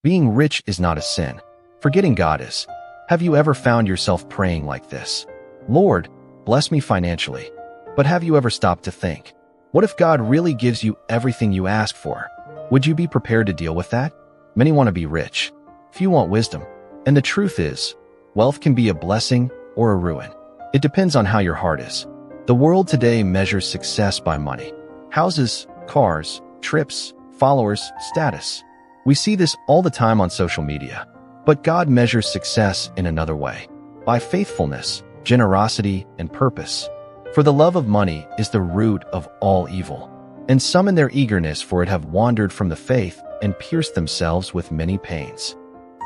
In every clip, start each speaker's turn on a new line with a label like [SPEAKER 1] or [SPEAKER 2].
[SPEAKER 1] Being rich is not a sin. Forgetting God is. Have you ever found yourself praying like this? Lord, bless me financially. But have you ever stopped to think, what if God really gives you everything you ask for? Would you be prepared to deal with that? Many want to be rich. Few want wisdom. And the truth is, wealth can be a blessing or a ruin. It depends on how your heart is. The world today measures success by money. Houses, cars, trips, followers, status. We see this all the time on social media. But God measures success in another way, by faithfulness, generosity, and purpose. For the love of money is the root of all evil, and some in their eagerness for it have wandered from the faith and pierced themselves with many pains.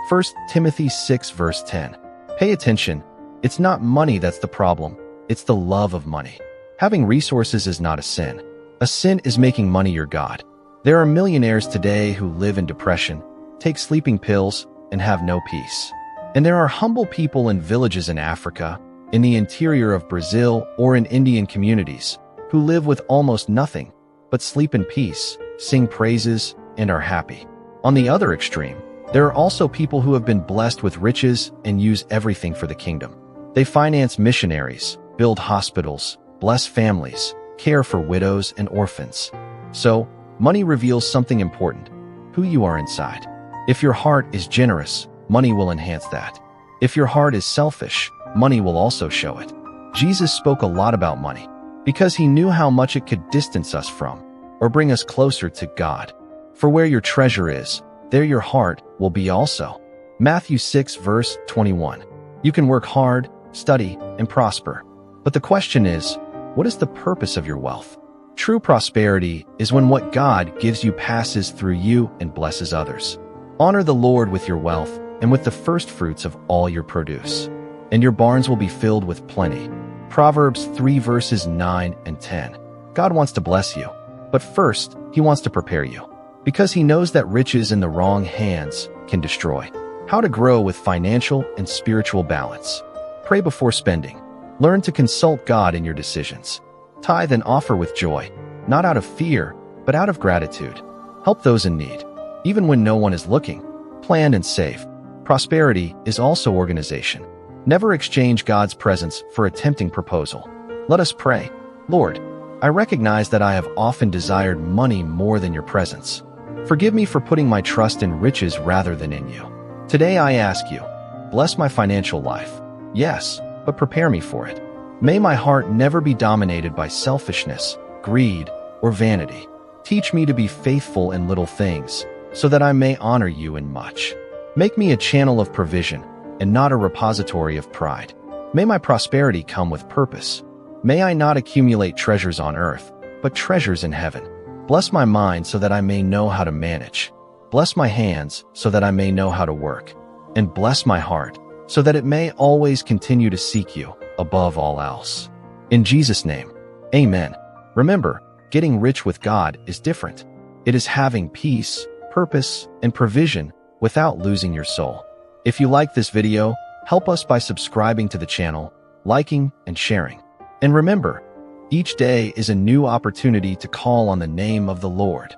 [SPEAKER 1] 1 Timothy 6 verse 10. Pay attention. It's not money that's the problem. It's the love of money. Having resources is not a sin. A sin is making money your god. There are millionaires today who live in depression, take sleeping pills, and have no peace. And there are humble people in villages in Africa, in the interior of Brazil, or in Indian communities, who live with almost nothing, but sleep in peace, sing praises, and are happy. On the other extreme, there are also people who have been blessed with riches and use everything for the kingdom. They finance missionaries, build hospitals, bless families, care for widows and orphans. So, money reveals something important, who you are inside. If your heart is generous, money will enhance that. If your heart is selfish, money will also show it. Jesus spoke a lot about money because he knew how much it could distance us from or bring us closer to God. For where your treasure is, there your heart will be also. Matthew 6 verse 21. You can work hard, study, and prosper. But the question is, what is the purpose of your wealth? True prosperity is when what God gives you passes through you and blesses others. Honor the Lord with your wealth and with the first fruits of all your produce, and your barns will be filled with plenty. Proverbs 3 verses 9 and 10. God wants to bless you, but first, he wants to prepare you, because he knows that riches in the wrong hands can destroy. How to grow with financial and spiritual balance. Pray before spending. Learn to consult God in your decisions. Tithe and offer with joy, not out of fear, but out of gratitude. Help those in need, even when no one is looking. Plan and save. Prosperity is also organization. Never exchange God's presence for a tempting proposal. Let us pray. Lord, I recognize that I have often desired money more than your presence. Forgive me for putting my trust in riches rather than in you. Today I ask you, bless my financial life. Yes, but prepare me for it. May my heart never be dominated by selfishness, greed, or vanity. Teach me to be faithful in little things, so that I may honor you in much. Make me a channel of provision, and not a repository of pride. May my prosperity come with purpose. May I not accumulate treasures on earth, but treasures in heaven. Bless my mind so that I may know how to manage. Bless my hands so that I may know how to work. And bless my heart so that it may always continue to seek you above all else. In Jesus' name, amen. Remember, getting rich with God is different. It is having peace, purpose, and provision without losing your soul. If you like this video, help us by subscribing to the channel, liking, and sharing. And remember, each day is a new opportunity to call on the name of the Lord.